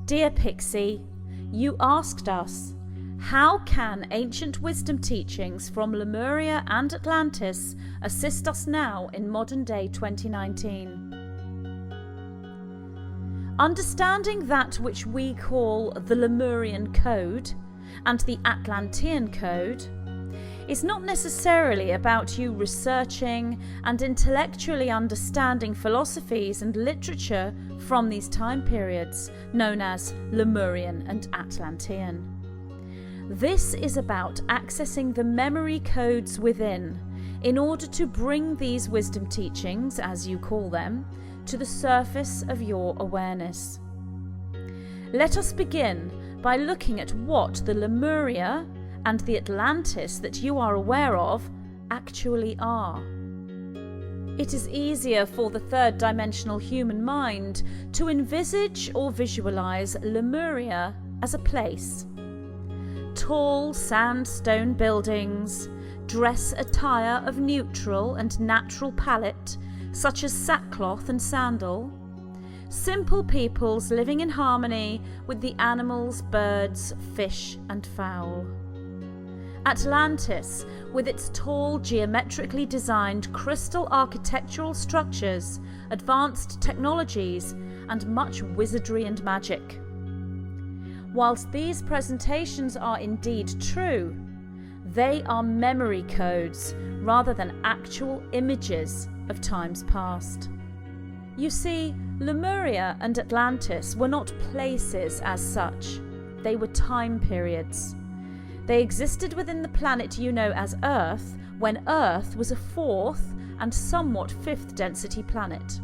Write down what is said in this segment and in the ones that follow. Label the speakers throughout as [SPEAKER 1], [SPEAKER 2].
[SPEAKER 1] Dear Pixie, you asked us, how can ancient wisdom teachings from Lemuria and Atlantis assist us now in modern day 2019? Understanding that which we call the Lemurian Code and the Atlantean Code is not necessarily about you researching and intellectually understanding philosophies and literature from these time periods, known as Lemurian and Atlantean. This is about accessing the memory codes within in order to bring these wisdom teachings, as you call them, to the surface of your awareness. Let us begin by looking at what the Lemuria and the Atlantis that you are aware of actually are. It is easier for the third dimensional human mind to envisage or visualize Lemuria as a place. Tall sandstone buildings, dress attire of neutral and natural palette, such as sackcloth and sandal, simple peoples living in harmony with the animals, birds, fish and fowl. Atlantis, with its tall, geometrically designed crystal architectural structures, advanced technologies, and much wizardry and magic. Whilst these presentations are indeed true, they are memory codes rather than actual images of times past. You see, Lemuria and Atlantis were not places as such, they were time periods. They existed within the planet you know as Earth, when Earth was a fourth and somewhat fifth density planet.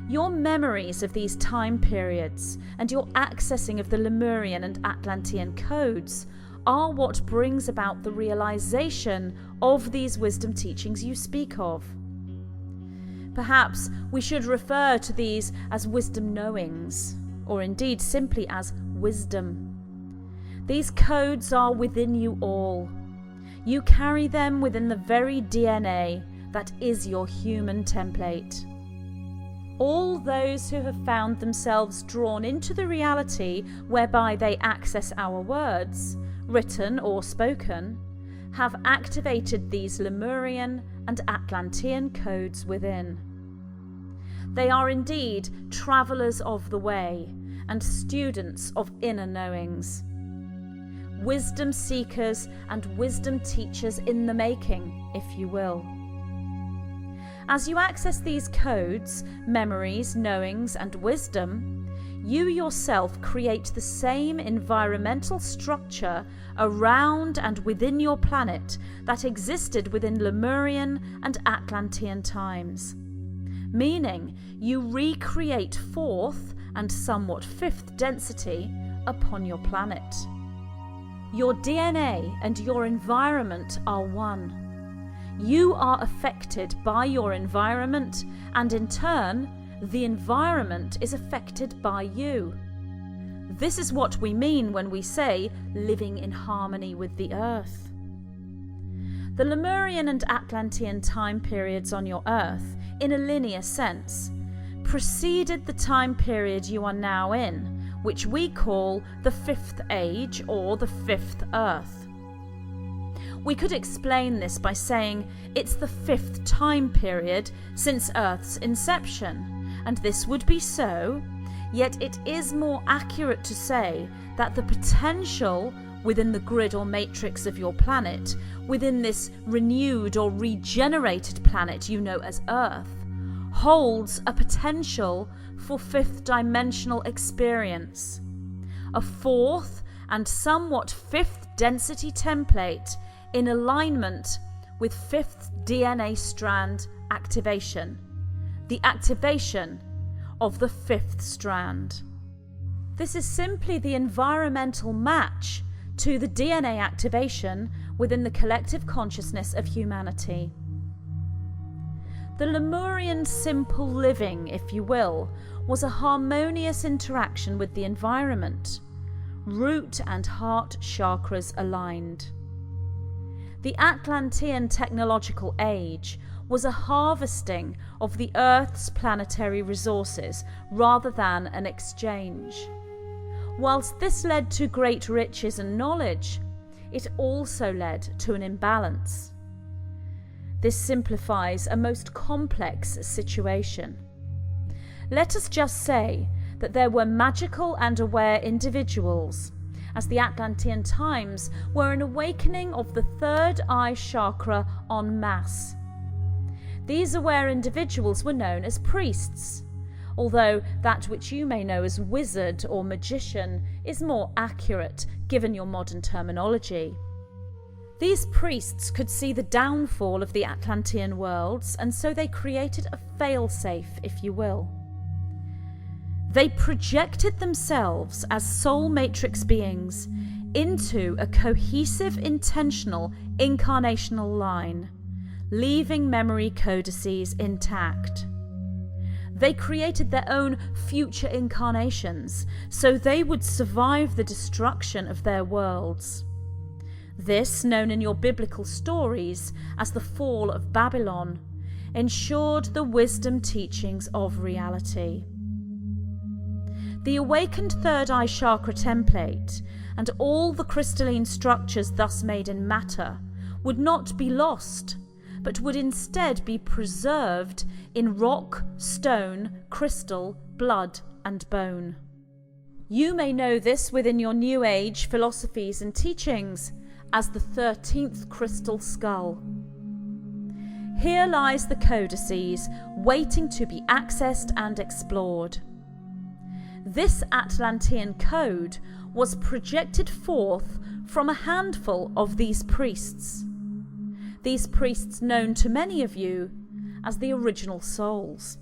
[SPEAKER 1] Your memories of these time periods and your accessing of the Lemurian and Atlantean codes are what brings about the realization of these wisdom teachings you speak of. Perhaps we should refer to these as wisdom knowings, or indeed simply as wisdom. These codes are within you all. You carry them within the very DNA that is your human template. All those who have found themselves drawn into the reality whereby they access our words, written or spoken, have activated these Lemurian and Atlantean codes within. They are indeed travellers of the way and students of inner knowings. Wisdom seekers and wisdom teachers in the making, if you will. As you access these codes, memories, knowings, and wisdom, you yourself create the same environmental structure around and within your planet that existed within Lemurian and Atlantean times. Meaning, you recreate fourth and somewhat fifth density upon your planet. Your DNA and your environment are one. You are affected by your environment, and in turn, the environment is affected by you. This is what we mean when we say living in harmony with the Earth. The Lemurian and Atlantean time periods on your Earth, in a linear sense, preceded the time period you are now in, which we call the Fifth Age or the Fifth Earth. We could explain this by saying it's the fifth time period since Earth's inception, and this would be so, yet it is more accurate to say that the potential within the grid or matrix of your planet, within this renewed or regenerated planet you know as Earth, holds a potential for fifth dimensional experience, a fourth and somewhat fifth density template in alignment with fifth DNA strand activation, the activation of the fifth strand. This is simply the environmental match to the DNA activation within the collective consciousness of humanity. The Lemurian simple living, if you will, was a harmonious interaction with the environment, root and heart chakras aligned. The Atlantean technological age was a harvesting of the Earth's planetary resources rather than an exchange. Whilst this led to great riches and knowledge, it also led to an imbalance. This simplifies a most complex situation. Let us just say that there were magical and aware individuals, as the Atlantean times were an awakening of the third eye chakra en masse. These aware individuals were known as priests, although that which you may know as wizard or magician is more accurate given your modern terminology. These priests could see the downfall of the Atlantean worlds, and so they created a failsafe, if you will. They projected themselves as soul matrix beings into a cohesive, intentional, incarnational line, leaving memory codices intact. They created their own future incarnations, so they would survive the destruction of their worlds. This, known in your biblical stories as the fall of Babylon, ensured the wisdom teachings of reality. The awakened third eye chakra template and all the crystalline structures thus made in matter would not be lost, but would instead be preserved in rock, stone, crystal, blood, and bone. You may know this within your New Age philosophies and teachings as the 13th crystal skull. Here lies the codices waiting to be accessed and explored. This Atlantean code was projected forth from a handful of these priests known to many of you as the original souls.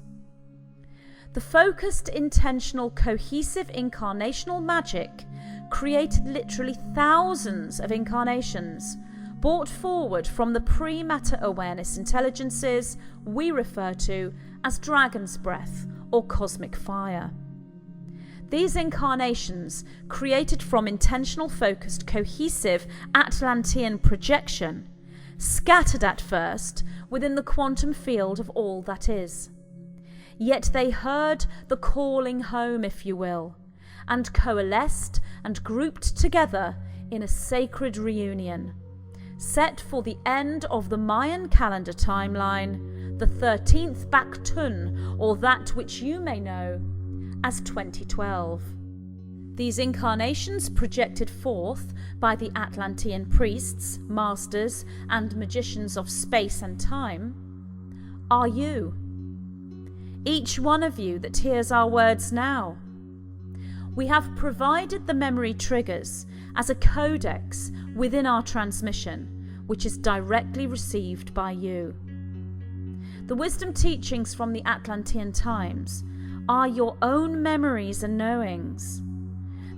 [SPEAKER 1] The focused, intentional, cohesive incarnational magic created literally thousands of incarnations brought forward from the pre-matter awareness intelligences we refer to as dragon's breath or cosmic fire. These incarnations, created from intentional, focused, cohesive Atlantean projection, scattered at first within the quantum field of all that is. Yet they heard the calling home, if you will, and coalesced and grouped together in a sacred reunion, set for the end of the Mayan calendar timeline, the 13th Baktun, or that which you may know as 2012. These incarnations projected forth by the Atlantean priests, masters, and magicians of space and time are you. Each one of you that hears our words now. We have provided the memory triggers as a codex within our transmission, which is directly received by you. The wisdom teachings from the Atlantean times are your own memories and knowings.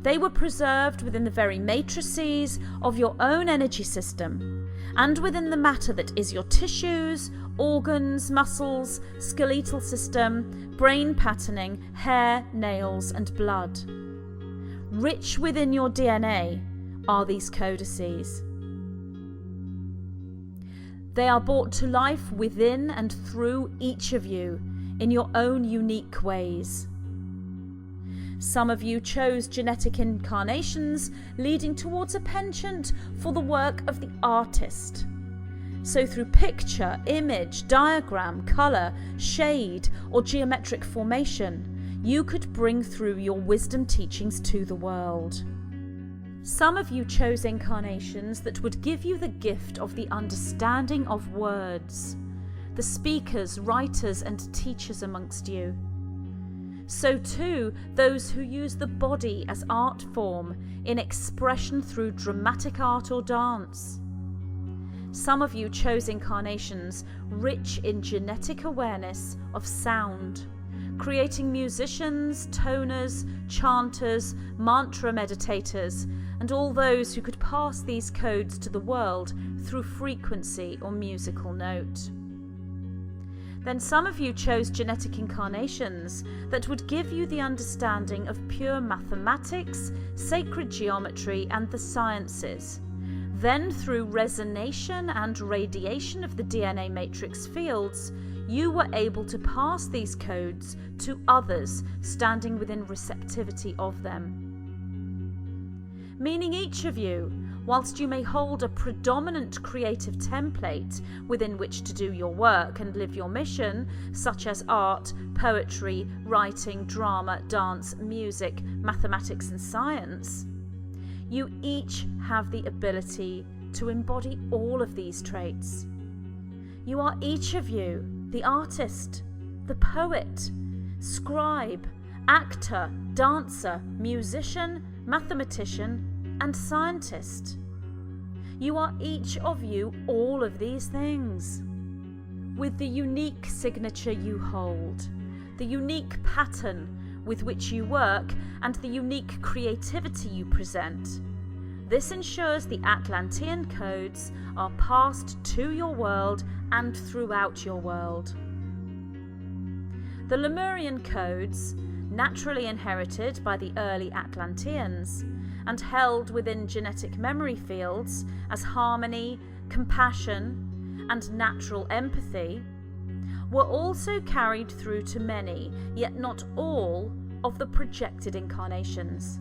[SPEAKER 1] They were preserved within the very matrices of your own energy system and within the matter that is your tissues, organs, muscles, skeletal system, brain patterning, hair, nails, and blood. Rich within your DNA are these codices. They are brought to life within and through each of you in your own unique ways. Some of you chose genetic incarnations leading towards a penchant for the work of the artist. So through picture, image, diagram, colour, shade, or geometric formation, you could bring through your wisdom teachings to the world. Some of you chose incarnations that would give you the gift of the understanding of words, the speakers, writers, and teachers amongst you. So too, those who use the body as art form in expression through dramatic art or dance. Some of you chose incarnations rich in genetic awareness of sound, creating musicians, toners, chanters, mantra meditators, and all those who could pass these codes to the world through frequency or musical note. Then some of you chose genetic incarnations that would give you the understanding of pure mathematics, sacred geometry, and the sciences. Then through resonation and radiation of the DNA matrix fields, you were able to pass these codes to others standing within receptivity of them. Meaning each of you, whilst you may hold a predominant creative template within which to do your work and live your mission, such as art, poetry, writing, drama, dance, music, mathematics and science, you each have the ability to embody all of these traits. You are each of you the artist, the poet, scribe, actor, dancer, musician, mathematician, and scientist. You are each of you all of these things, with the unique signature you hold, the unique pattern with which you work, and the unique creativity you present. This ensures the Atlantean codes are passed to your world and throughout your world. The Lemurian codes, naturally inherited by the early Atlanteans, and held within genetic memory fields as harmony, compassion, and natural empathy, were also carried through to many, yet not all, of the projected incarnations.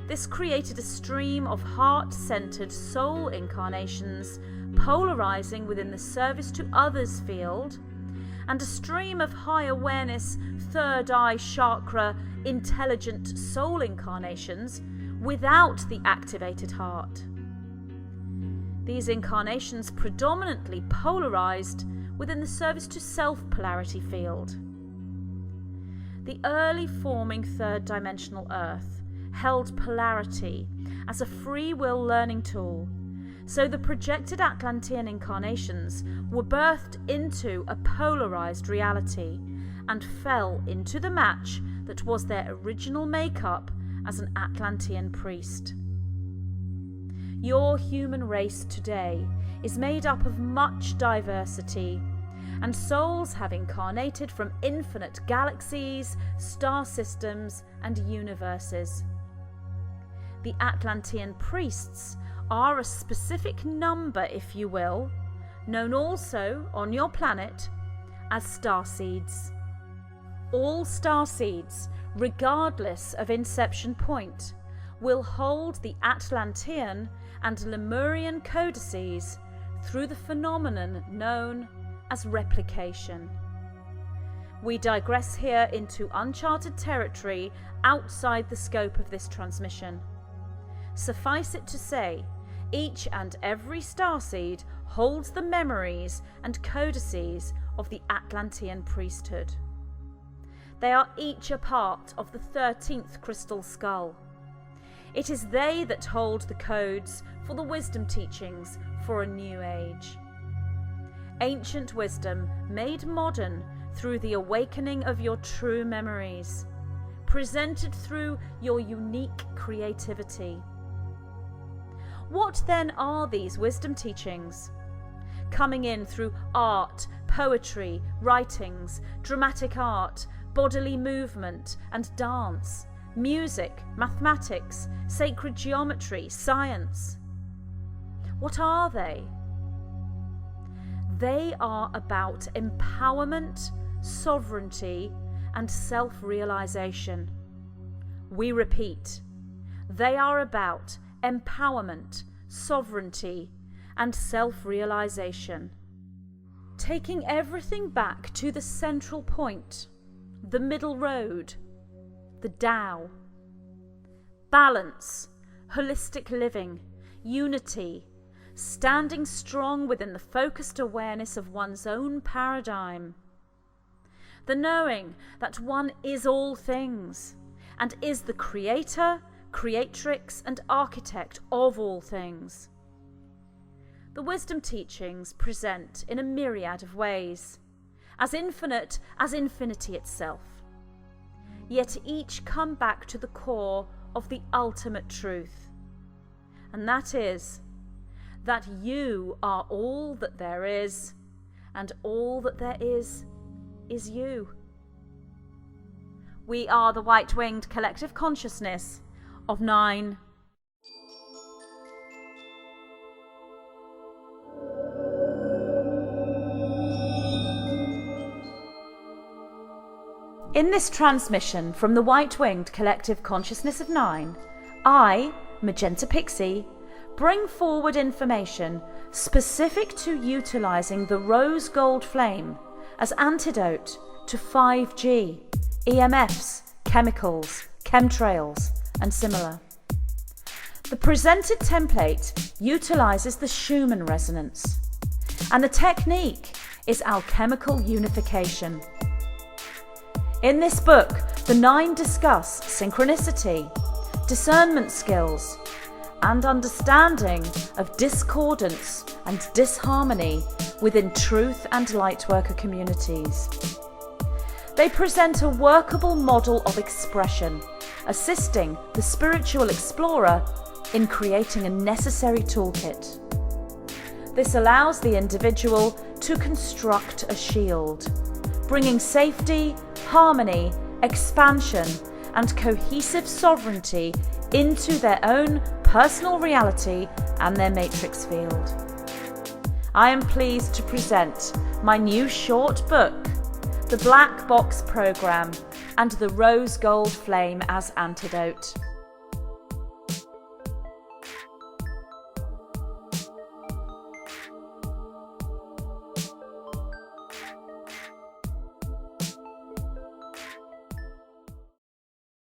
[SPEAKER 1] This created a stream of heart-centered soul incarnations polarizing within the service to others field, and a stream of high awareness, third eye chakra, intelligent soul incarnations without the activated heart. These incarnations predominantly polarized within the service to self polarity field. The early forming third dimensional Earth held polarity as a free will learning tool, so the projected Atlantean incarnations were birthed into a polarized reality and fell into the match that was their original makeup as an Atlantean priest. Your human race today is made up of much diversity, and souls have incarnated from infinite galaxies, star systems, and universes. The Atlantean priests are a specific number, if you will, known also on your planet as starseeds. All starseeds, regardless of inception point, will hold the Atlantean and Lemurian codices through the phenomenon known as replication. We digress here into uncharted territory outside the scope of this transmission. Suffice it to say, each and every starseed holds the memories and codices of the Atlantean priesthood. They are each a part of the 13th crystal skull. It is they that hold the codes for the wisdom teachings for a new age. Ancient wisdom made modern through the awakening of your true memories, presented through your unique creativity. What then are these wisdom teachings? Coming in through art, poetry, writings, dramatic art, bodily movement and dance, music, mathematics, sacred geometry, science. What are they? They are about empowerment, sovereignty, and self-realization. We repeat, they are about empowerment, sovereignty, and self-realization. Taking everything back to the central point, the middle road, the Tao. Balance, holistic living, unity, standing strong within the focused awareness of one's own paradigm. The knowing that one is all things, and is the creator, creatrix, and architect of all things. The wisdom teachings present in a myriad of ways, as infinite as infinity itself. Yet each come back to the core of the ultimate truth, and that is that you are all that there is, and all that there is you. We are the white-winged collective consciousness of 9. In this transmission from the white-winged collective consciousness of 9, I, Magenta Pixie, bring forward information specific to utilising the rose gold flame as antidote to 5G, EMFs, chemicals, chemtrails, and similar. The presented template utilises the Schumann resonance, and the technique is alchemical unification. In this book, the 9 discuss synchronicity, discernment skills, and understanding of discordance and disharmony within truth and lightworker communities. They present a workable model of expression, assisting the spiritual explorer in creating a necessary toolkit. This allows the individual to construct a shield, bringing safety, harmony, expansion, and cohesive sovereignty into their own personal reality and their matrix field. I am pleased to present my new short book, The Black Box Program and the Rose Gold Flame as Antidote.